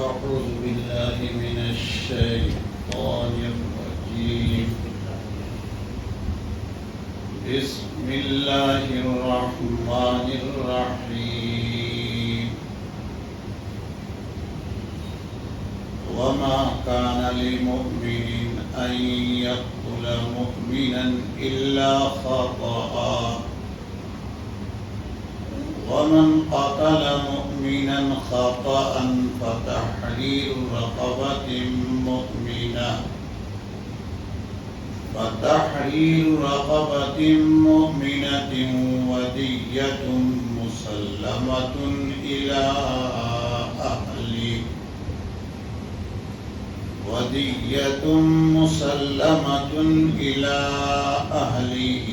أعوذ بالله من الشيطان الرجيم بسم الله الرحمن الرحيم وما كان لمؤمن أن يقتل مؤمنا إلا خطأ ومن قتل مؤمنا خطأ فتحرير رقبة مؤمنة ودية مسلمة إلى أهله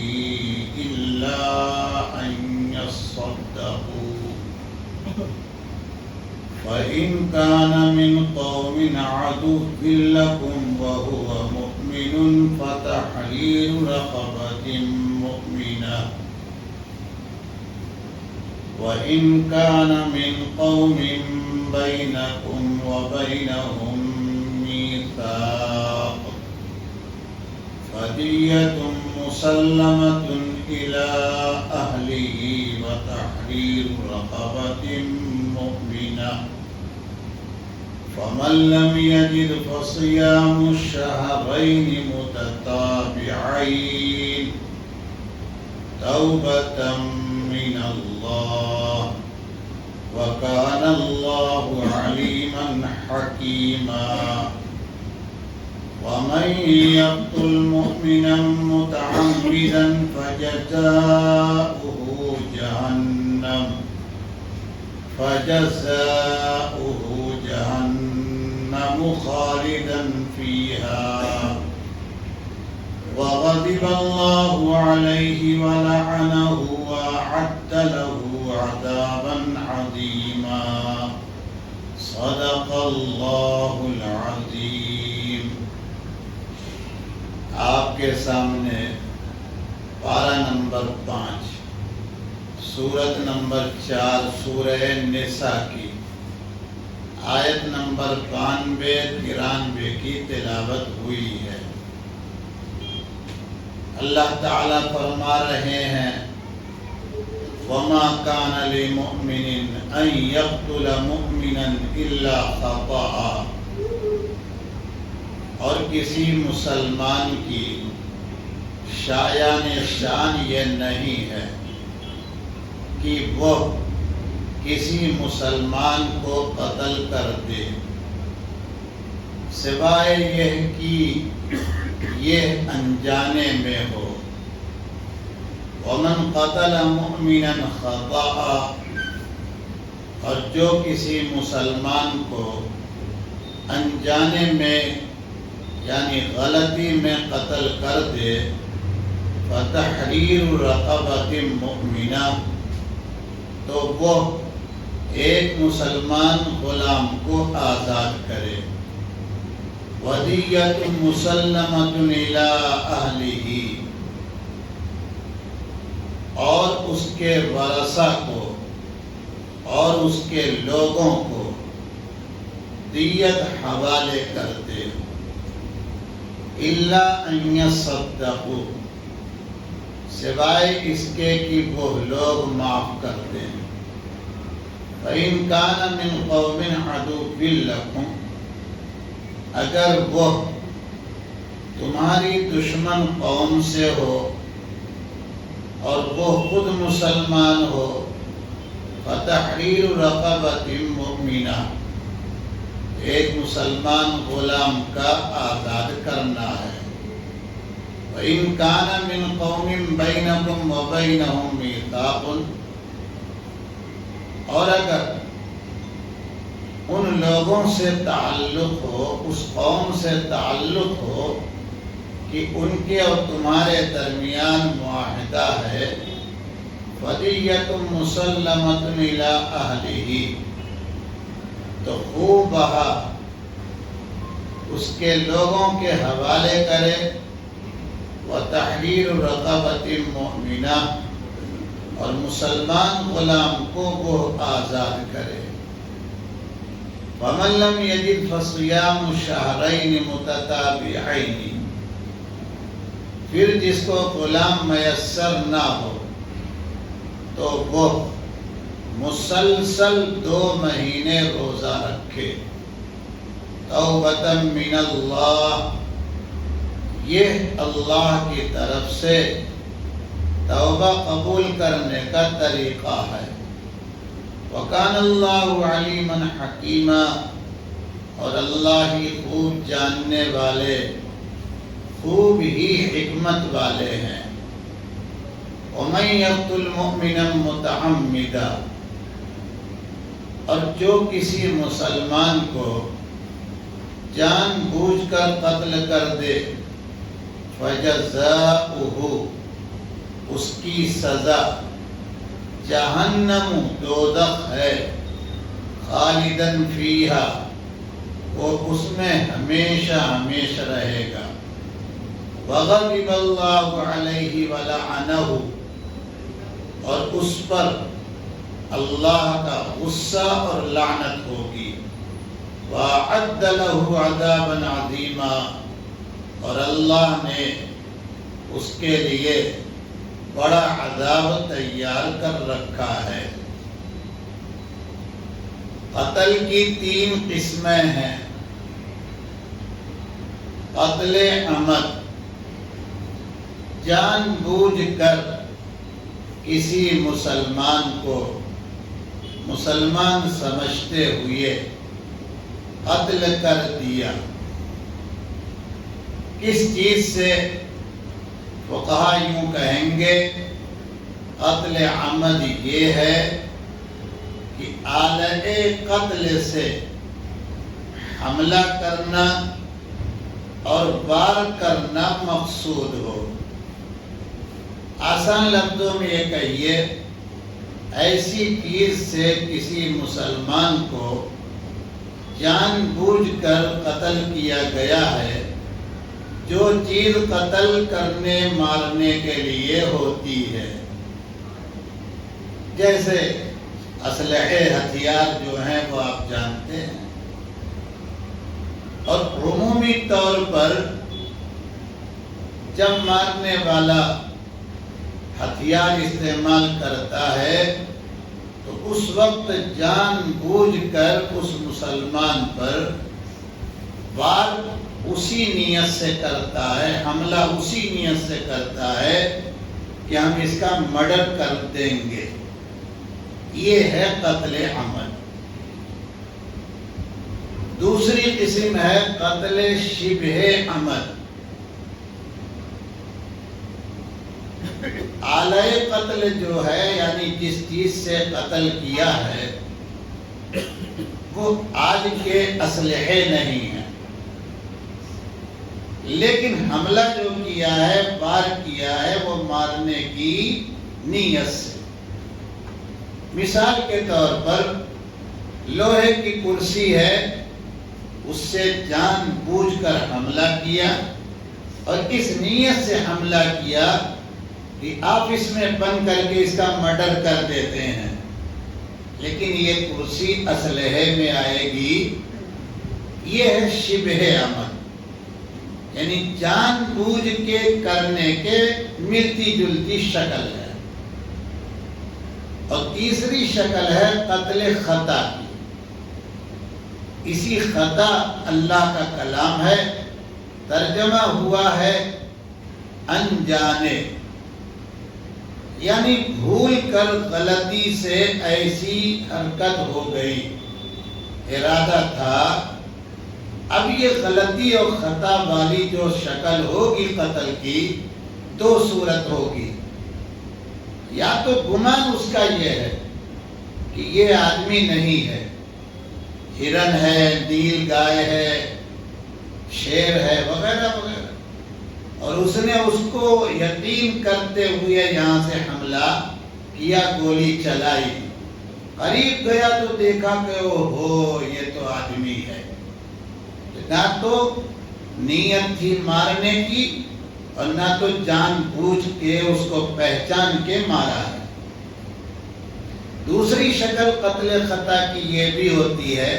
إلا أن يصدقوا فإن كان من قوم عدو لكم وهو مؤمن فتحرير رقبة مؤمنة وإن كان من قوم بينكم وبينهم ميثاق فدية مسلمة إلى أهله وتحرير رقبة مؤمنة فمن لم يجد فصيام الشهرين متتابعين توبة من الله وكان الله عليما حكيما ومن يقتل مؤمنا متعمدا فجزاؤه جهنم خالدا فيها وغضب الله عليه ولعنه وأعد له عذابا عظيما صدق الله العظيم. آپ کے سامنے پارہ نمبر 5 سورت نمبر 4 سورہ نساء کی آیت نمبر 92-93 کی تلاوت ہوئی ہے. اللہ تعالیٰ فرما رہے ہیں وَمَا كَانَ لِمُؤْمِنٍ أَن يَقْتُلَ مُؤْمِنًا إِلَّا خَطَأً، اور کسی مسلمان کی شایان شان یہ نہیں ہے کہ وہ کسی مسلمان کو قتل کر دے سوائے یہ کہ یہ انجانے میں ہو. ومن قتل مؤمنا خطأ، اور جو کسی مسلمان کو انجانے میں یعنی غلطی میں قتل کر دے فتحریر رقبۃ مؤمنہ، تو وہ ایک مسلمان غلام کو آزاد کرے. ودیۃ مسلمۃ الی اہلہ، اور اس کے ورثہ کو اور اس کے لوگوں کو دیت حوالے کر دے. الا ان یصدقوا، سوائے اس کے کہ وہ لوگ معاف کر دیں. فإن كان من قوم عدو لكم، اگر وہ تمہاری دشمن قوم سے ہو اور وہ خود مسلمان ہو فتحریر رقبۃ مؤمنہ، ایک مسلمان غلام کا آزاد کرنا ہے. وَإِن كَانَ مِن قَوْمٍ بَيْنَكُمْ وَبَيْنَهُمْ مِيثَاقٌ، اور اگر ان لوگوں سے تعلق ہو، اس قوم سے تعلق ہو کہ ان کے اور تمہارے درمیان معاہدہ ہے، فدیۃ مسلمۃ الی اہلہ، تو خوب بہا اس کے لوگوں کے حوالے کرے. وتحریر رقبۃ مؤمنہ، اور مسلمان غلام کو وہ آزاد کرے. وَمَن لَّمْ يَجِدْ فَصِيَامُ شَهْرَيْنِ مُتَتَابِعَيْنِ، پھر جس کو غلام میسر نہ ہو تو وہ مسلسل 2 مہینے روزہ رکھے، توبۃ من اللہ، یہ اللہ کی طرف سے توبہ قبول کرنے کا طریقہ ہے۔ وَكَانَ اللَّهُ عَلِيمًا حَكِيمًا، اور اللہ ہی خوب جاننے والے، خوب ہی حکمت والے ہیں۔ وَمَن يَقْتُلْ مُؤْمِنًا مُتَعَمِّدًا، اور جو کسی مسلمان کو جان بوجھ کر قتل کر دے، فَجَزَاؤُهُ، اس کی سزا جہنم دوزخ ہے، خالداً فیہا، وہ اس میں ہمیشہ ہمیشہ رہے گا، وغضب اللہ علیہ ولعنہ، اور اس پر اللہ کا غصہ اور لعنت ہوگی، وَأَعَدَّ لَهُ عَذَابًا عَظِيمًا، اور اللہ نے اس کے لیے بڑا عذاب تیار کر رکھا ہے۔ قتل کی 3 قسمیں ہیں۔ قتل عمد، جان بوجھ کر کسی مسلمان کو مسلمان سمجھتے ہوئے قتل کر دیا۔ کس چیز سے؟ فقہا یوں کہیں گے قتل عمد یہ ہے کہ آلہ قتل سے حملہ کرنا اور وار کرنا مقصود ہو۔ آسان لفظوں میں یہ کہیے، ایسی چیز سے کسی مسلمان کو جان بوجھ کر قتل کیا گیا ہے جو چیز قتل کرنے مارنے کے لیے ہوتی ہے، جیسے اسلحے ہتھیار جو ہیں وہ آپ جانتے ہیں، اور عمومی طور پر جب مارنے والا ہتھیار استعمال کرتا ہے تو اس وقت جان بوجھ کر اس مسلمان پر وار اسی نیت سے کرتا ہے، حملہ اسی نیت سے کرتا ہے کہ ہم اس کا مرڈر کر دیں گے، یہ ہے قتل عمد۔ دوسری قسم ہے قتل شبہ عمد۔ آلہ قتل جو ہے، یعنی جس چیز سے قتل کیا ہے، وہ آج کے اسلحے نہیں ہیں، لیکن حملہ جو کیا ہے، وار کیا ہے، وہ مارنے کی نیت سے۔ مثال کے طور پر لوہے کی کرسی ہے، اس سے جان بوجھ کر حملہ کیا اور اس نیت سے حملہ کیا کہ آپ اس میں بند کر کے اس کا مرڈر کر دیتے ہیں، لیکن یہ کرسی اسلحے میں آئے گی، یہ ہے شبہ عمد، یعنی جان بوجھ کے کرنے کے ملتی جلتی شکل ہے۔ اور تیسری شکل ہے قتل خطا کی۔ اسی خطا اللہ کا کلام ہے، ترجمہ ہوا ہے انجانے، یعنی بھول کر غلطی سے ایسی حرکت ہو گئی، ارادہ تھا۔ اب یہ غلطی اور خطا والی جو شکل ہوگی قتل کی، 2 صورت ہوگی، یا تو گمان اس کا یہ ہے کہ یہ آدمی نہیں ہے، ہرن ہے، نیل گائے ہے، شیر ہے، وغیرہ وغیرہ، اور اس نے اس کو یقین کرتے ہوئے یہاں سے حملہ کیا، گولی چلائی، قریب گیا تو دیکھا کہ اوہو یہ تو آدمی ہے۔ نہ تو نیت تھی مارنے کی اور نہ تو جان بوجھ کے اس کو پہچان کے مارا ہے۔ دوسری شکل قتل خطا کی یہ بھی ہوتی ہے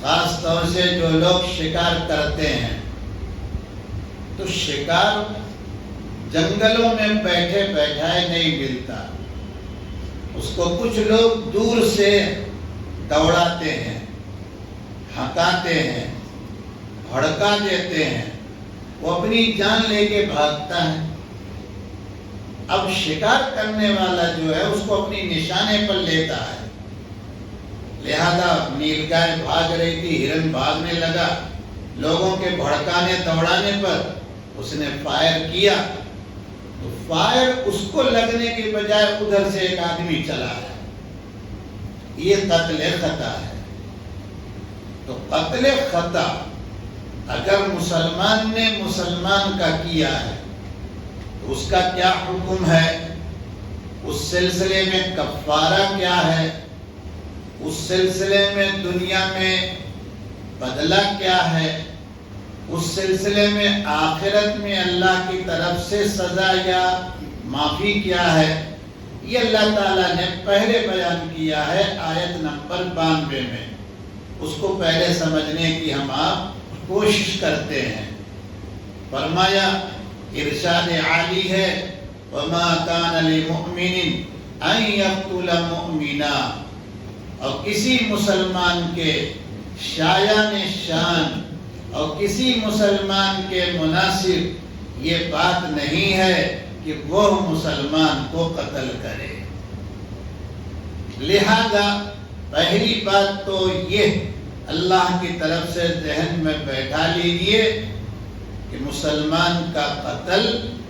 خاص طور سے جو لوگ شکار کرتے ہیں، تو شکار جنگلوں میں بیٹھے بیٹھائے نہیں ملتا، اس کو کچھ لوگ دور سے دوڑاتے ہیں، ہکاتے ہیں، بھڑکا دیتے ہیں، وہ اپنی جان لے کے بھاگتا ہے۔ اب شکار کرنے والا جو ہے اس کو اپنی نشانے پر لیتا ہے، لہذا نیل گائے بھاگ رہی تھی، ہرن بھاگنے لگا، لوگوں کے بھڑکانے دوڑانے پر اس نے فائر کیا، تو فائر اس کو لگنے کے بجائے ادھر سے ایک آدمی چلا ہے، یہ قتل خطا ہے۔ تو قتل خطا اگر مسلمان نے مسلمان کا کیا ہے تو اس کا کیا حکم ہے، اس سلسلے میں کفارہ کیا ہے، اس سلسلے میں دنیا میں بدلہ کیا ہے، اس سلسلے میں آخرت میں اللہ کی طرف سے سزا یا معافی کیا ہے، یہ اللہ تعالیٰ نے پہلے بیان کیا ہے آیت نمبر 92 میں۔ اس کو پہلے سمجھنے کی ہم آپ کوشش کرتے ہیں۔ فرمایا، ارشاد عالی ہے، وَمَا كَانَ لِمُؤْمِنٍ أَن يَقْتُلَ مُؤْمِنًا، اور کسی مسلمان کے شایان شان اور کسی مسلمان کے مناسب یہ بات نہیں ہے کہ وہ مسلمان کو قتل کرے۔ لہذا پہلی بات تو یہ اللہ کی طرف سے ذہن میں بیٹھا لیجئے کہ مسلمان کا قتل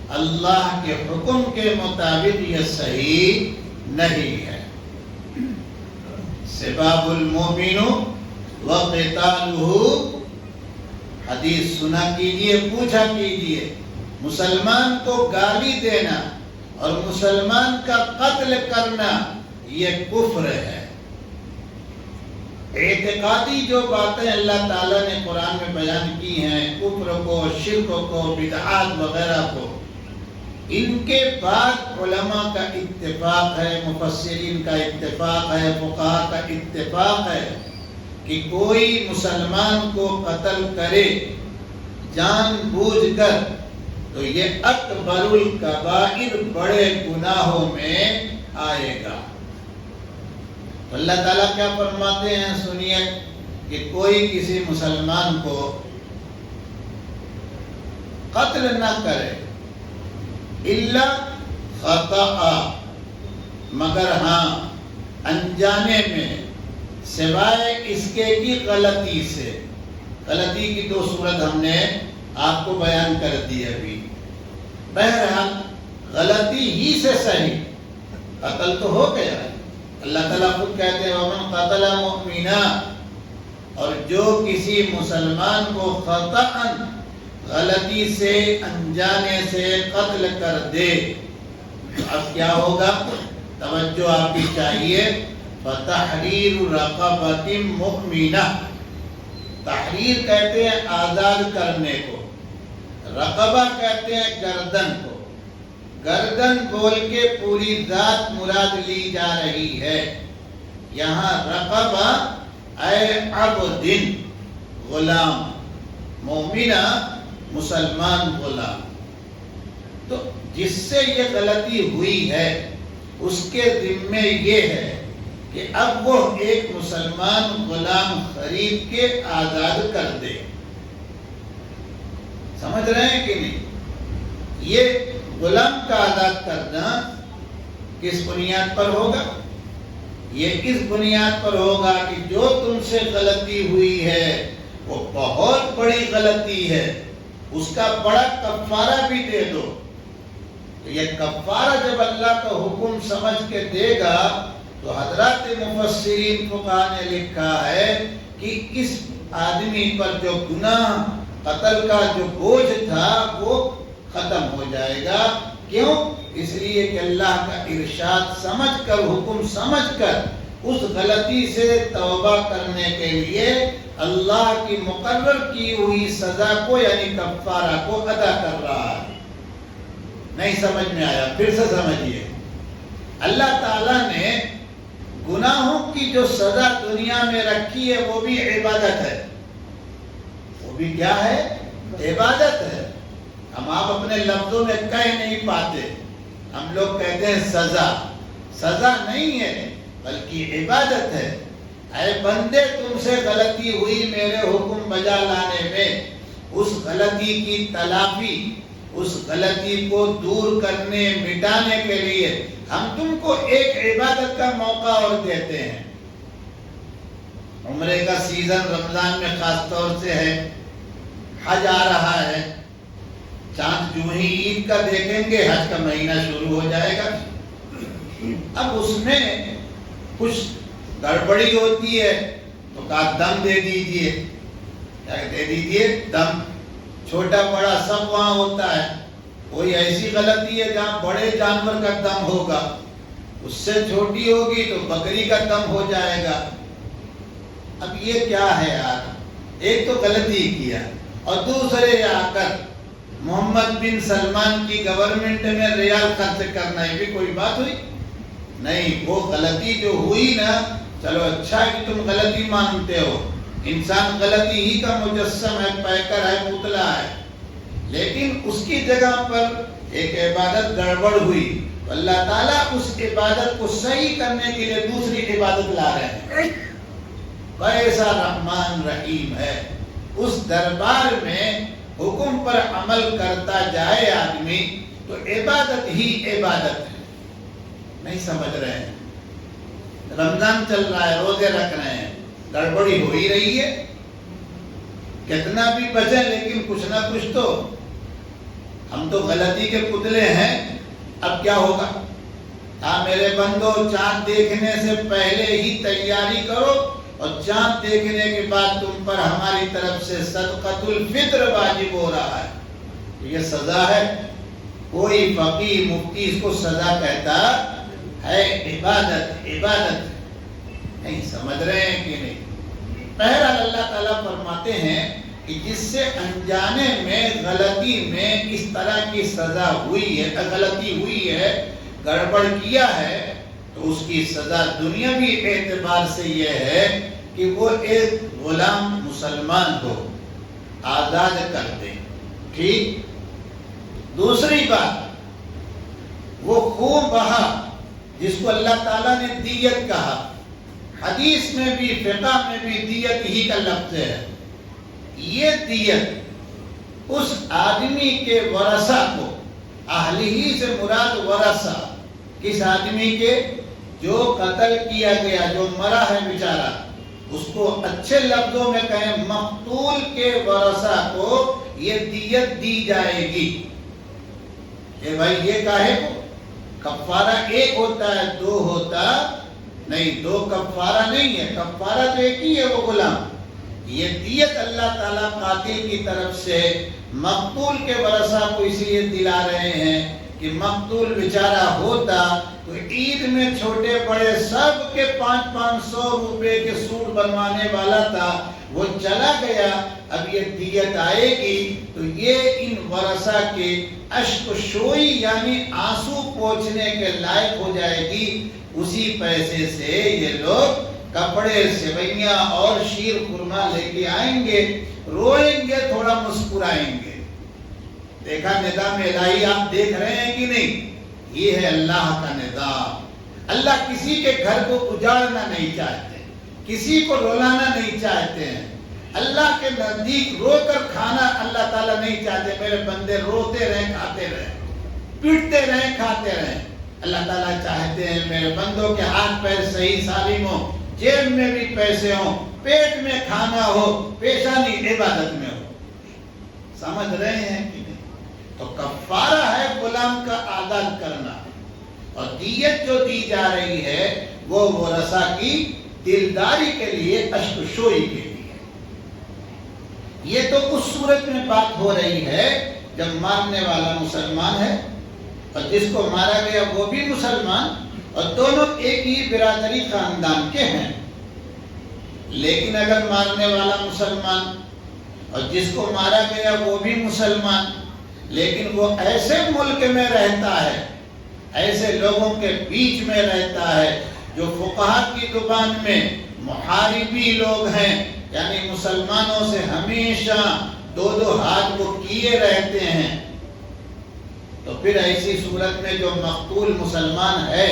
اللہ کے حکم کے مطابق یہ صحیح نہیں ہے۔ سباب المؤمن وقتالہ، حدیث سنا کیجئے، پوچھا کیجئے، مسلمان کو گالی دینا اور مسلمان کا قتل کرنا یہ کفر ہے۔ اعتقادی جو باتیں اللہ تعالیٰ نے قرآن میں بیان کی ہیں، کفر کو، شرک کو، بدعات وغیرہ کو، ان کے بعد علماء کا اتفاق ہے، مفسرین کا اتفاق ہے، فقہاء کا اتفاق ہے کہ کوئی مسلمان کو قتل کرے جان بوجھ کر تو یہ اکبر الکبائر، بڑے گناہوں میں آئے گا۔ اللہ تعالیٰ کیا فرماتے ہیں سنیے، کہ کوئی کسی مسلمان کو قتل نہ کرے الا خطأ، مگر ہاں انجانے میں، سوائے اس کے کی غلطی سے۔ غلطی کی دو صورت ہم نے آپ کو بیان کر دی ابھی۔ بہرحال غلطی ہی سے صحیح، قتل تو ہو گیا ہے۔ اللہ تعالیٰ خود کہتے ہیں وَمَنْ قَتَلَ مُؤْمِنًا، اور جو کسی مسلمان کو خطأً، غلطی سے، انجانے سے قتل کر دے، اب کیا ہوگا؟ توجہ آپ کی چاہیے۔ فَتَحْرِيرُ رَقَبَةٍ مُؤْمِنَةٍ، تحریر کہتے ہیں آزاد کرنے کو، رقبہ کہتے ہیں گردن کو۔ گردن بول کے پوری ذات مراد لی جا رہی ہے یہاں۔ رقبہ اے عبد، غلام، مومنہ مسلمان غلام۔ تو جس سے یہ غلطی ہوئی ہے اس کے ذمے یہ ہے کہ اب وہ ایک مسلمان غلام خرید کے آزاد کر دے۔ سمجھ رہے ہیں کہ نہیں؟ یہ غلام کا آزاد کرنا کس بنیاد پر ہوگا؟ یہ اس بنیاد پر ہوگا کہ جو تم سے غلطی ہوئی ہے وہ بہت بڑی غلطی ہے، اس کا بڑا کفارہ بھی دے دو۔ تو یہ کفارہ جب اللہ کا حکم سمجھ کے دے گا تو حضرات مفسرین فقہاء نے لکھا ہے کہ اس آدمی پر جو گناہ قتل کا جو بوجھ تھا وہ ختم ہو جائے گا۔ کیوں؟ اس لیے کہ اللہ کا ارشاد سمجھ کر، حکم سمجھ کر اس غلطی سے توبہ کرنے کے لیے اللہ کی مقرر کی ہوئی سزا کو یعنی کفارہ کو ادا کر رہا ہے۔ نہیں سمجھ میں آیا؟ پھر سے سمجھیے۔ اللہ تعالیٰ نے گناہوں کی جو سزا دنیا میں رکھی ہے وہ بھی عبادت ہے. وہ بھی کیا ہے؟ عبادت ہے. ہم آپ اپنے لفظوں میں کہہ نہیں پاتے. ہم لوگ کہتے ہیں سزا. سزا نہیں ہے بلکہ عبادت ہے. اے بندے تم سے غلطی ہوئی میرے حکم بجا لانے میں، اس غلطی کی تلافی، اس غلطی کو دور کرنے مٹانے کے لیے ہم تم کو ایک عبادت کا موقع اور دیتے ہیں. عمرے کا سیزن رمضان میں خاص طور سے ہے. حج آ رہا ہے. چاند جو ہی عید کا دیکھیں گے حج کا مہینہ شروع ہو جائے گا. اب اس میں کچھ گڑبڑی ہوتی ہے تو کہا دم دے دیجئے. کیا دے دیجئے؟ دم. چھوٹا بڑا سب وہاں ہوتا ہے. کوئی ایسی غلطی ہے جہاں بڑے جانور کا دم ہوگا، اس سے چھوٹی ہوگی تو بکری کا دم ہو جائے گا. اب یہ کیا ہے یار؟ ایک تو غلطی کیا اور دوسرے آ کر محمد بن سلمان کی گورنمنٹ میں ریال خرچ کرنا، یہ بھی کوئی بات ہوئی؟ نہیں. وہ غلطی جو ہوئی نا، چلو اچھا ہے کہ تم غلطی مانتے ہو. انسان غلطی ہی کا مجسم ہے، پیکر ہے، پتلا ہے. لیکن اس کی جگہ پر ایک عبادت گڑبڑ ہوئی، اللہ تعالیٰ اس عبادت کو صحیح کرنے کے لیے دوسری عبادت لا رہے ہیں. کیسا رحمان رحیم ہے. اس دربار میں حکم پر عمل کرتا جائے آدمی تو عبادت ہی عبادت ہے. نہیں سمجھ رہے ہیں؟ رمضان چل رہا ہے، روزے رکھ رہے ہیں، گڑبڑی ہو ہی رہی ہے. کتنا بھی بچے لیکن کچھ نہ کچھ تو. ہم تو غلطی کے پتلے ہیں. اب کیا ہوگا؟ ہاں میرے بندو، چاند دیکھنے سے پہلے ہی تیاری کرو اور چاند دیکھنے کے بعد تم پر ہماری طرف سے صدقۃ الفطر واجب ہو رہا ہے. یہ سزا ہے. کوئی فقیہ مفتی اس کو سزا کہتا ہے؟ عبادت. عبادت نہیں سمجھ رہے ہیں کہ نہیں؟ بہرحال اللہ تعالیٰ فرماتے ہیں کہ جس سے انجانے میں غلطی میں اس طرح کی سزا ہوئی ہے، غلطی ہوئی ہے، گڑبڑ کیا ہے، تو اس کی سزا دنیاوی اعتبار سے یہ ہے کہ وہ ایک غلام مسلمان کو آزاد کر دے. ٹھیک. دوسری بات، وہ خون بہا جس کو اللہ تعالیٰ نے دیت کہا. حدیث میں بھی فقہ میں بھی دیت ہی کا لفظ ہے. یہ دیت اس آدمی کے ورثہ کو، اہل ہی سے مراد ورثہ کس آدمی کے؟ جو قتل کیا گیا، جو مرا ہے بیچارہ، اس کو اچھے لفظوں میں کہیں مقتول کے ورثہ کو یہ دیت دی جائے گی. کہ بھائی یہ کاہے کو؟ کفارہ ایک ہوتا ہے، دو ہوتا نہیں. دو کفارہ نہیں ہے، کفارہ تو ایک ہی ہے، وہ غلام. یہ دیت اللہ تعالیٰ قاتل کی طرف سے مقتول کے ورثہ کو اس لیے دلا رہے ہیں کہ مقتول بیچارہ ہوتا تو عید میں چھوٹے بڑے سب کے 500 روپے کے سوٹ بنوانے والا تھا، وہ چلا گیا. اب یہ دیت آئے گی تو یہ ان ورثہ کے اشک شوئی یعنی آنسو پوچھنے کے لائق ہو جائے گی. اسی پیسے سے یہ لوگ کپڑے، سوئیاں اور شیر خرما لے کے آئیں گے، روئیں گے، تھوڑا مسکرائیں گے. دیکھا نظام الہی آپ دیکھ رہے ہیں کہ نہیں؟ یہ ہے اللہ کا نظام. اللہ کسی کے گھر کو اجاڑنا نہیں چاہتے، کسی کو رلانا نہیں چاہتے ہیں. اللہ کے نزدیک رو کر کھانا اللہ تعالیٰ نہیں چاہتے. میرے بندے روتے رہیں، کھاتے رہیں، پیٹتے رہیں، کھاتے رہیں. اللہ تعالیٰ چاہتے ہیں میرے بندوں کے ہاتھ پیر صحیح سالم ہو، جیب میں بھی پیسے ہوں، پیٹ میں کھانا ہو، پیشانی عبادت میں ہو. سمجھ رہے ہیں کہ نہیں؟ تو کفارہ ہے غلام کا آزاد کرنا، اور دیت جو دی جا رہی ہے وہ ورثہ کی دلداری کے لیے، اشک شوئی کے لیے. یہ تو اس صورت میں بات ہو رہی ہے جب مارنے والا مسلمان ہے اور جس کو مارا گیا وہ بھی مسلمان، اور دونوں ایک ہی برادری خاندان کے ہیں. لیکن اگر مارنے والا مسلمان اور جس کو مارا گیا وہ بھی مسلمان، لیکن وہ ایسے ملک میں رہتا ہے، ایسے لوگوں کے بیچ میں رہتا ہے جو فقہا کی زبان میں محاربی لوگ ہیں، یعنی مسلمانوں سے ہمیشہ دو ہاتھ کو کیے رہتے ہیں، تو پھر ایسی صورت میں جو مقتول مسلمان ہے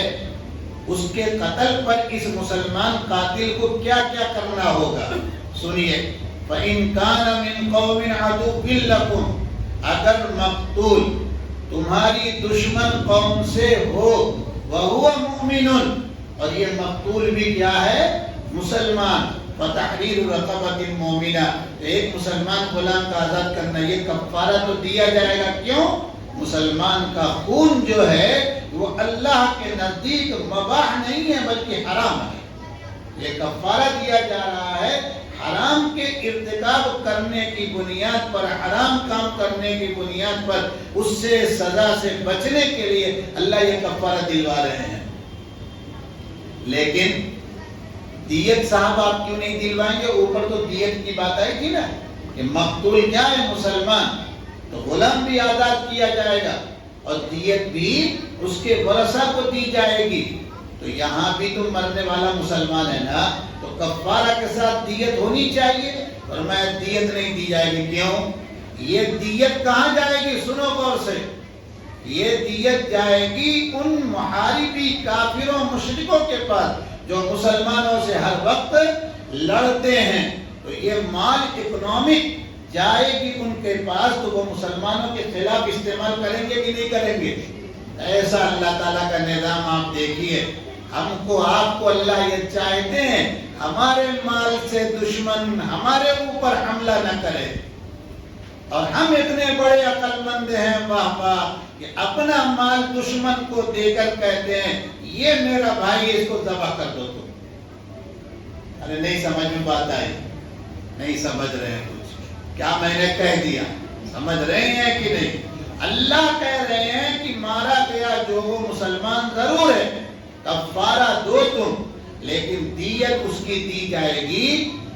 اس کے قتل پر اس مسلمان قاتل کو کیا کیا کرنا ہوگا؟ سنیے، فَإِن كَانَ مِن قَوْمٍ عَدُوٍّ لَكُمْ، اگر مقتول تمہاری دشمن قوم سے ہو، وَهُوَ مُؤْمِنٌ، اور یہ مقتول بھی کیا ہے؟ مسلمان، فَتَحْرِيرُ رَقَبَةٍ مُؤْمِنَةٍ، ایک مسلمان غلام کا آزاد کرنا، یہ کفارہ تو دیا جائے گا۔ کیوں؟ مسلمان کا خون جو ہے وہ اللہ کے نزدیک مباح نہیں ہے بلکہ حرام ہے، یہ کفارہ دیا جا رہا ہے حرام کے ارتکاب کرنے کی بنیاد پر، حرام کام کرنے کی بنیاد پر، اس سے سزا سے بچنے کے لیے اللہ یہ کفارہ دلوا رہے ہیں۔ لیکن دیت صاحب آپ کیوں نہیں دلوائیں گے؟ اوپر تو دیت کی بات آئی تھی نا کہ مقتول کیا ہے؟ مسلمان، تو غلام بھی آزاد کیا جائے گا اور دیت بھی اس کے ورثہ کو دی جائے گی، تو یہاں بھی تو مرنے والا مسلمان ہے نا، تو کفارہ کے ساتھ دیت ہونی چاہیے، اور میں دیت نہیں دی جائے گی۔ کیوں؟ یہ دیت کہاں جائے گی؟ سنو غور سے، یہ دیت جائے گی ان محاربی کافروں مشرکوں کے پاس جو مسلمانوں سے ہر وقت لڑتے ہیں، تو یہ مال اکنامک جائے گی ان کے پاس، تو وہ مسلمانوں کے خلاف استعمال کریں گے کہ نہیں کریں گے؟ ایسا اللہ تعالیٰ کا نظام آپ دیکھیے۔ ہم کو آپ کو اللہ یہ چاہتے ہیں ہمارے مال سے دشمن ہمارے اوپر حملہ نہ کرے، اور ہم اتنے بڑے عقل مند ہیں واہ واہ کہ اپنا مال دشمن کو دے کر کہتے ہیں یہ میرا بھائی، اس کو ذبح کر دو تم۔ ارے نہیں سمجھ میں بات آئی؟ نہیں سمجھ رہے ہیں؟ کیا میں نے کہہ دیا سمجھ رہے ہیں کہ نہیں؟ اللہ کہہ رہے ہیں کہ مارا گیا جو وہ مسلمان ضرور ہے، کفارہ دو تم، لیکن دیت اس کی دی جائے گی،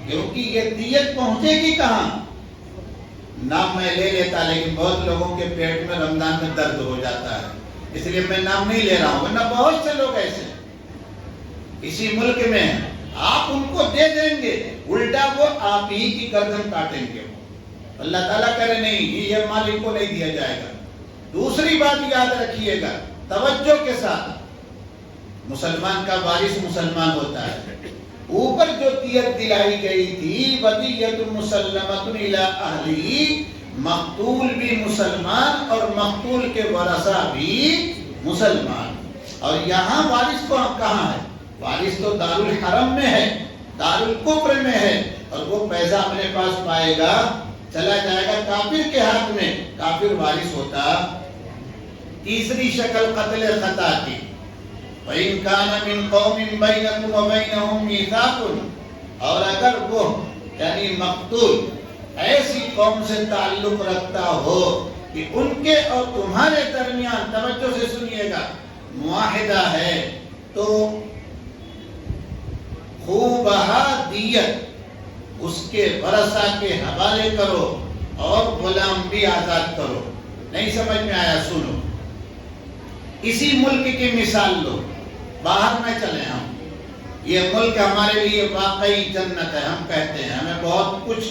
کیونکہ یہ دیت پہنچے گی کہاں؟ نام میں لے لیتا لیکن بہت لوگوں کے پیٹ میں رمضان میں درد ہو جاتا ہے، اس لیے میں نام نہیں لے رہا ہوں، ورنہ بہت سے لوگ ایسے اسی ملک میں ہیں، آپ ان کو دے دیں گے، الٹا وہ آپ ہی کی گردن کاٹیں گے۔ اللہ تعالیٰ کہہ رہے نہیں، یہ مالک کو نہیں دیا جائے گا۔ دوسری بات یاد رکھیے گا توجہ کے ساتھ، مسلمان کا وارث مسلمان ہوتا ہے، اوپر جو دیت دلائی گئی تھی وَدِيَّةٌ مُسَلَّمَةٌ إِلَىٰ أَهْلِهِ، مقتول بھی مسلمان اور مقتول کے ورثہ بھی مسلمان، اور یہاں وارث کہاں ہے؟ وارث تو دارالحرم میں ہے، دارالکفر میں ہے، اور وہ پیسہ اپنے پاس پائے گا، چلا جائے گا کافر کے ہاتھ میں، کافر وارث ہوتا۔ تیسری شکل قتل خطا کی، وَإِن كَانَ مِن قَوْمٍ بَيْنَكُمْ وَبَيْنَهُمْ مِيثَاقٌ، اور اگر وہ یعنی مقتول ایسی قوم سے تعلق رکھتا ہو کہ ان کے اور تمہارے درمیان، توجہ سے سنیے گا، معاہدہ ہے، تو خوبہا دیت اس کے ورثہ کے حوالے کرو اور غلام بھی آزاد کرو۔ نہیں سمجھ میں آیا؟ سنو، اسی ملک کی مثال لو، باہر میں چلیں ہم، یہ ملک ہمارے لیے واقعی جنت ہے، ہم کہتے ہیں ہمیں بہت کچھ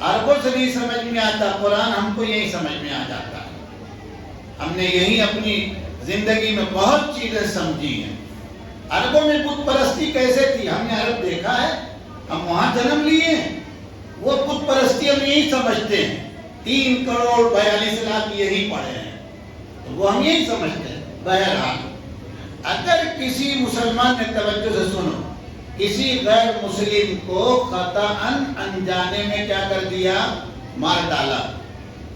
عربوں سے نہیں سمجھ میں آتا، قرآن ہم کو یہی سمجھ میں آ جاتا ہے، ہم نے یہی اپنی زندگی میں بہت چیزیں سمجھی ہیں۔ عربوں میں بت پرستی کیسے تھی ہم نے عرب دیکھا ہے، ہم وہاں جنم لیے ہیں، وہ بت پرستی ہم یہی سمجھتے ہیں، 3 کروڑ 42 لاکھ یہی پڑھے ہیں، تو وہ ہم یہی سمجھتے ہیں۔ بہرحال اگر کسی مسلمان نے، توجہ سے سنو، کسی غیر مسلم کو خطأً انجانے میں کیا کر دیا؟ مار ڈالا،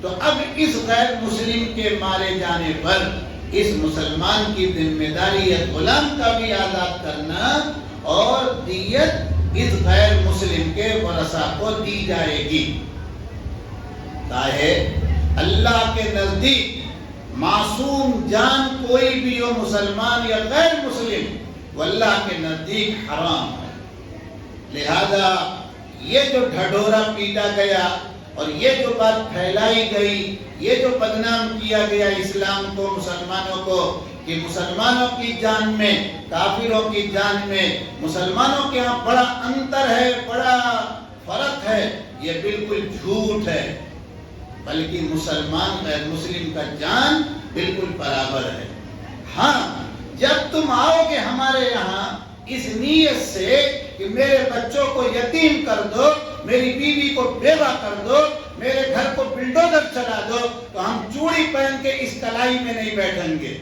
تو اب اس غیر مسلم کے مارے جانے پر اس مسلمان کی ذمہ داری ہے غلام کا بھی آزاد کرنا، اور دیت اس غیر مسلم کے ورثہ کو دی جائے گی۔ تاہے اللہ کے نزدیک معصوم جان کوئی بھی ہو، مسلمان یا غیر مسلم، وہ اللہ کے نزدیک حرام ہے۔ لہذا یہ جو ڈھڈورا پیٹا گیا اور یہ جو بات پھیلائی گئی، یہ جو بدنام کیا گیا اسلام کو، مسلمانوں کو، کہ مسلمانوں کی جان میں کافروں کی جان میں مسلمانوں کے ہاں بڑا انتر ہے، بڑا فرق ہے، یہ بالکل جھوٹ ہے، بلکہ مسلمان غیر مسلم کا جان بالکل برابر ہے۔ ہاں جب تم آؤ گے ہمارے یہاں اس نیت سے کہ میرے بچوں کو یتیم کر دو، میری بیوی کو بیوہ کر دو، میرے گھر کو بلڈوزر چلا دو، تو ہم چوڑی پہن کے اس کلائی میں نہیں بیٹھیں گے،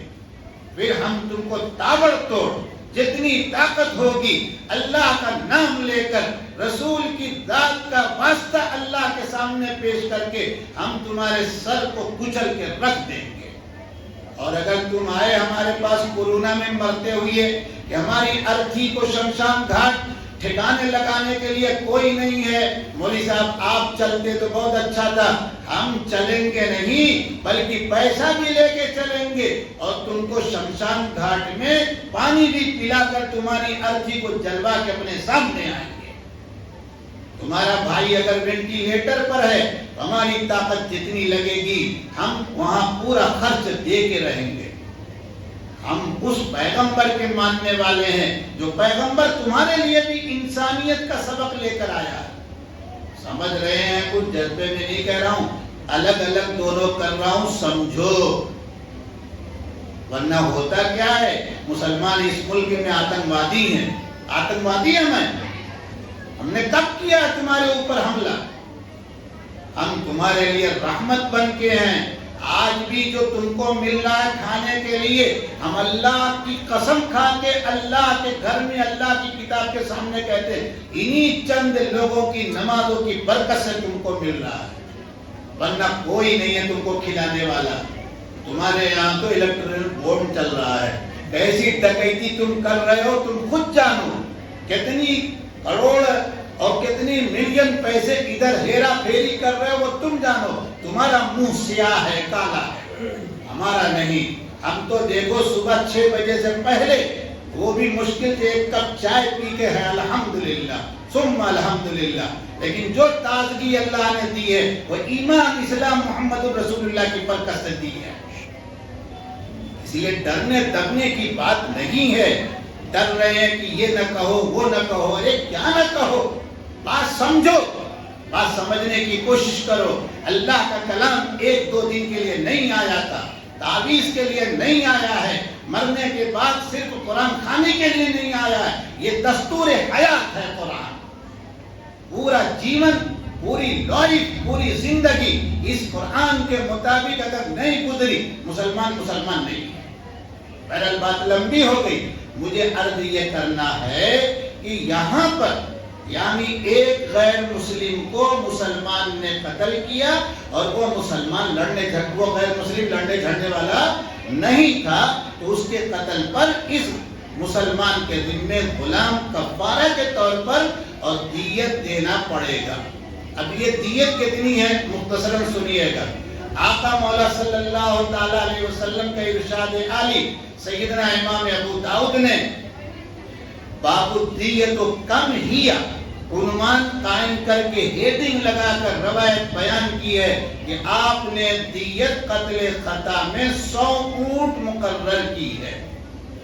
پھر ہم تم کو تابڑ توڑ جتنی طاقت ہوگی اللہ کا نام لے کر رسول کی ذات کا واسطہ اللہ کے سامنے پیش کر کے ہم تمہارے سر کو کچل کے رکھ دیں گے۔ اور اگر تم آئے ہمارے پاس کورونا میں مرتے ہوئے کہ ہماری ارتھی کو شمشان گھاٹ ٹھکانے لگانے کے لیے کوئی نہیں ہے، مولوی صاحب آپ چلتے تو بہت اچھا تھا، ہم چلیں گے نہیں بلکہ پیسہ بھی لے کے چلیں گے اور تم کو شمشان گھاٹ میں پانی بھی پلا کر تمہاری ارتھی کو جلوا کے اپنے سامنے آئیں گے۔ تمہارا بھائی اگر وینٹیلیٹر پر ہے تو ہماری طاقت جتنی لگے گی ہم وہاں پورا خرچ دے کے رہیں گے۔ ہم اس پیغمبر کے ماننے والے ہیں جو پیغمبر تمہارے لیے بھی انسانیت کا سبق لے کر آیا ہے۔ سمجھ رہے ہیں؟ کچھ جذبے میں نہیں کہہ رہا ہوں، الگ الگ دونوں کر رہا ہوں، سمجھو، ورنہ ہوتا کیا ہے، مسلمان اس ملک میں آتنکوادی ہیں۔ آتنکوادی ہیں ہم نے کب کیا تمہارے اوپر حملہ؟ ہم تمہارے لیے رحمت بن کے ہیں۔ آج بھی جو تم کو مل رہا ہے کھانے کے لیے، ہم اللہ کی قسم کھا کے اللہ کے گھر میں اللہ کی کتاب کے سامنے کہتے ہیں انہی چند لوگوں کی نمازوں کی برکت سے تم کو مل رہا ہے، ورنہ کوئی نہیں ہے تم کو کھلانے والا۔ تمہارے یہاں تو الیکٹرک بورڈ چل رہا ہے، کیسی ڈکیتی تم کر رہے ہو تم خود جانو، کتنی کروڑ اور کتنی ملین پیسے ادھر ہیرا پھیری کر رہے ہو وہ تم جانو۔ تمہارا منہ سیاہ ہے، کالا ہے، ہمارا نہیں۔ ہم تو دیکھو صبح 6 بجے سے پہلے وہ بھی مشکل سے ایک کپ چائے پی کے ہے، الحمدللہ ثم الحمدللہ۔ لیکن جو تازگی اللہ نے دی ہے وہ ایمان اسلام محمد رسول اللہ کی برکت سے دی ہے۔ اس لیے ڈرنے دبنے کی بات نہیں ہے۔ ڈر رہے ہیں کہ یہ نہ کہو وہ نہ کہو، ارے کیا نہ کہو، بات سمجھو، بات سمجھنے کی کوشش کرو۔ اللہ کا کلام 1-2 دن کے لیے نہیں آیا تھا، تعویذ کے لیے نہیں آیا ہے، مرنے کے بعد صرف قرآن کھانے کے لیے نہیں آیا ہے، یہ دستور حیات ہے۔ قرآن پورا جیون، پوری لائف، پوری زندگی اس قرآن کے مطابق اگر نہیں گزری مسلمان نہیں ہے۔ بہرحال بات لمبی ہو گئی، مجھے عرض یہ کرنا ہے کہ یہاں پر یعنی ایک غیر مسلم کو مسلمان نے قتل کیا اور وہ مسلمان وہ غیر مسلم لڑنے جھڑنے والا نہیں تھا، تو اس کے قتل پر اس مسلمان کے ذمے غلام کفارہ کے طور پر اور دیت دینا پڑے گا۔ اب یہ دیت کتنی ہے مختصراً سنیے گا۔ آقا مولا صلی اللہ تعالی علیہ وسلم کا ارشاد عالی سیدنا امام ابو داؤد نے باب الدیت کم ہی عنوان قائم کر کے ہیڈنگ لگا کر روایت بیان کی ہے کہ آپ نے دیت قتل خطا میں 100 اونٹ مقرر کی ہے۔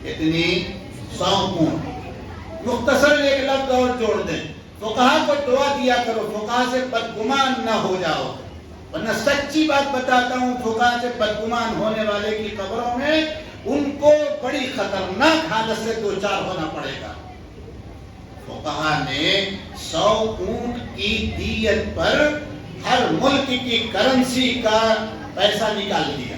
کتنی؟ 100 اونٹ۔ مختصر ایک لفظ اور جوڑ دیں، فقہا کو دعا دیا کرو، فقہا سے بدگمان نہ ہو جاؤ، ورنہ سچی بات بتاتا ہوں، فقہا سے بدگمان ہونے والے کی قبروں میں ان کو بڑی خطرناک حالت سے دوچار ہونا پڑے گا۔ فقہا نے 100 اونٹ کی دیت پر ہر ملک کی کرنسی کا پیسہ نکال دیا۔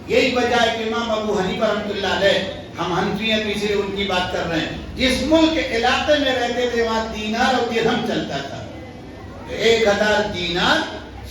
یہی وجہ ہے کہ امام ابو حنیفہ رحمۃ اللہ علیہ، ہم حنفی ہیں اسی لیے ان کی بات کر رہے ہیں، جس ملک علاقے میں رہتے تھے وہاں دینار اور درہم چلتا تھا، 1000 دینار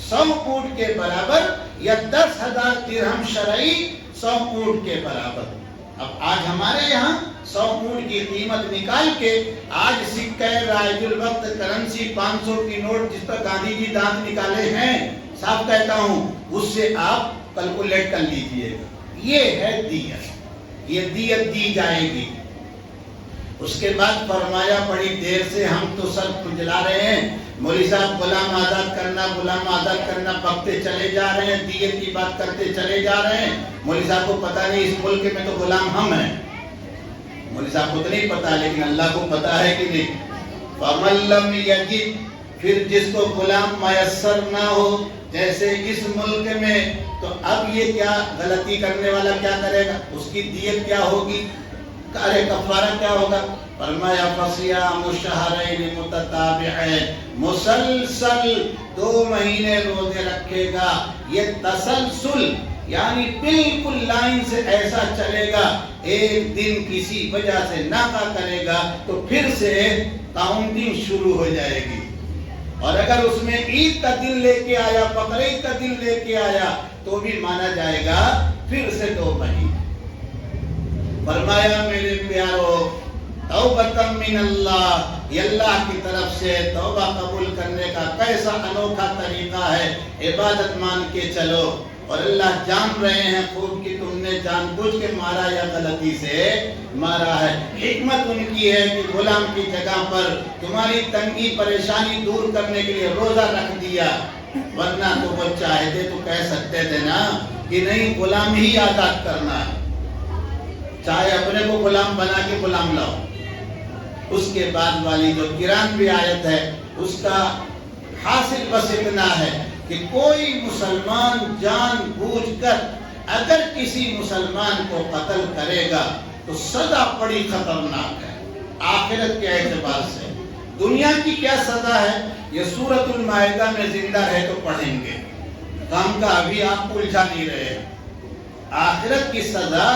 100 اونٹ کے برابر یا 10,000 درہم شرعی 100 اونٹ کے برابر۔ اب آج ہمارے یہاں 100 اونٹ کی قیمت نکال کے آج سکہ رائج الوقت کرنسی 500 کی نوٹ جس پر گاندھی جی دانت نکالے ہیں، صاحب کہتا ہوں اس سے آپ کیلکولیٹ کر لیجئے گا، یہ ہے دیت، یہ دیت دی جائے گی۔ اس کے بعد فرمایا بڑی دیر سے ہم تو سر کھجلا رہے ہیں، مولوی صاحب غلام آزاد کرنا بکتے چلے جا رہے ہیں، دیت کی بات کرتے چلے جا رہے ہیں، مولوی صاحب کو پتہ نہیں اس ملک میں تو غلام ہم ہیں۔ مولوی صاحب کو تو نہیں پتا، لیکن اللہ کو پتا ہے کہ نہیں۔ فَمَن لَّمْ يَجِدْ، پھر جس کو غلام میسر نہ ہو جیسے اس ملک میں، تو اب یہ کیا غلطی کرنے والا کیا کرے گا؟ اس کی دیت کیا ہوگی؟ ارے کفارہ کیا ہوگا؟ فرمایا فَصِيَامُ شَهْرَيْنِ مُتَتَابِعَيْنِ، مسلسل 2 مہینے روزے رکھے گا۔ یہ تسلسل یعنی بالکل لائن سے ایسا چلے گا، ایک دن کسی وجہ سے ناکا کرے گا تو پھر سے کاؤنٹنگ شروع ہو جائے گی، اور اگر اس میں عید کا دن لے کے آیا، بقرعید کا دن لے کے آیا تو بھی مانا جائے گا پھر سے 2 مہینے۔ فرمایا میرے پیارو توبۃ من اللہ، یہ اللہ کی طرف سے توبہ قبول کرنے کا کیسا انوکھا طریقہ ہے۔ عبادت مان کے چلو، اور اللہ جان رہے ہیں خوب کہ تم نے جان بوجھ کے مارا یا غلطی سے مارا ہے۔ حکمت ان کی ہے کہ غلام کی جگہ پر تمہاری تنگی پریشانی دور کرنے کے لیے روزہ رکھ دیا، ورنہ تو وہ چاہتے تو کہہ سکتے تھے نا کہ نہیں غلام ہی آزاد کرنا ہے، چاہے اپنے کو غلام بنا کے غلام لاؤ۔ اس کے بعد والی جو 93 آیت ہے اس کا حاصل بس اتنا ہے کہ کوئی مسلمان جان بوجھ کر اگر کسی مسلمان کو قتل کرے گا تو سزا بڑی خطرناک ہے آخرت کے اعتبار سے۔ دنیا کی کیا سزا ہے یہ سورۃ المائدہ میں زندہ ہے تو پڑھیں گے، کام کا ابھی آپ الجھا نہیں رہے۔ آخرت کی سزا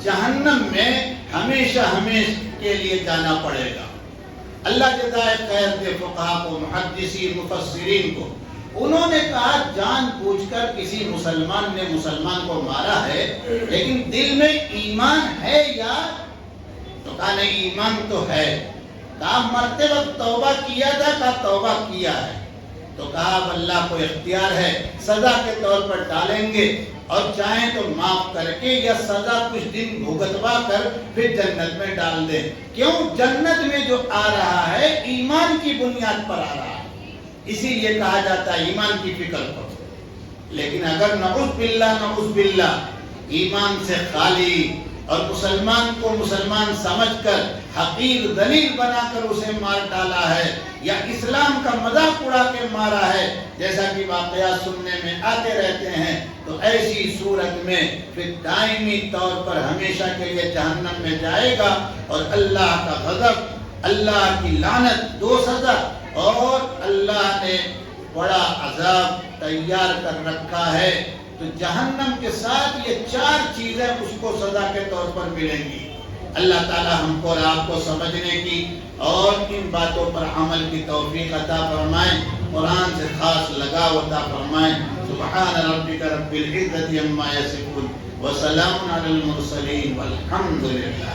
جہنم میں ہمیشہ کے لیے جانا پڑے گا۔ اللہ جزائے خیر دے فقہا کو، محدثین، مفسرین کو، انہوں نے کہا جان بوجھ کر کسی مسلمان نے مسلمان کو مارا ہے لیکن دل میں ایمان ہے یا؟ تو کہا نہیں ایمان تو ہے۔ کہا مرتے وقت توبہ کیا تھا؟ کہا توبہ کیا ہے۔ تو کہا اب اللہ کو اختیار ہے، سزا کے طور پر ڈالیں گے، اور چاہیں تو معاف کر کے یا سزا کچھ دن بھگتوا کر پھر جنت میں ڈال دیں۔ کیوں؟ جنت میں جو آ رہا ہے ایمان کی بنیاد پر آ رہا ہے، اسی لیے کہا جاتا ہے ایمان کی فکر کرو۔ لیکن اگر نعوذ باللہ ایمان سے خالی اور مسلمان کو مسلمان سمجھ کر حقیر ذلیل بنا کر اسے مار ڈالا ہے، یا اسلام کا مذاق اڑا کے مارا ہے، جیسا کہ واقعات سننے میں آتے رہتے ہیں، تو ایسی صورت میں پھر دائمی طور پر ہمیشہ کے لیے جہنم میں جائے گا، اور اللہ کا غضب، اللہ کی لعنت، 2 سزا، اور اللہ نے بڑا عذاب تیار کر رکھا ہے۔ تو جہنم کے ساتھ یہ 4 چیزیں اس کو سزا کے طور پر ملیں گی۔ اللہ تعالی ہم کو اور آپ کو سمجھنے کی اور ان باتوں پر عمل کی توفیق عطا فرمائیں، قرآن سے خاص لگاؤ عطا فرمائیں۔ سبحان ربک رب العزت عما یصفون وسلام علی المرسلین والحمد للہ۔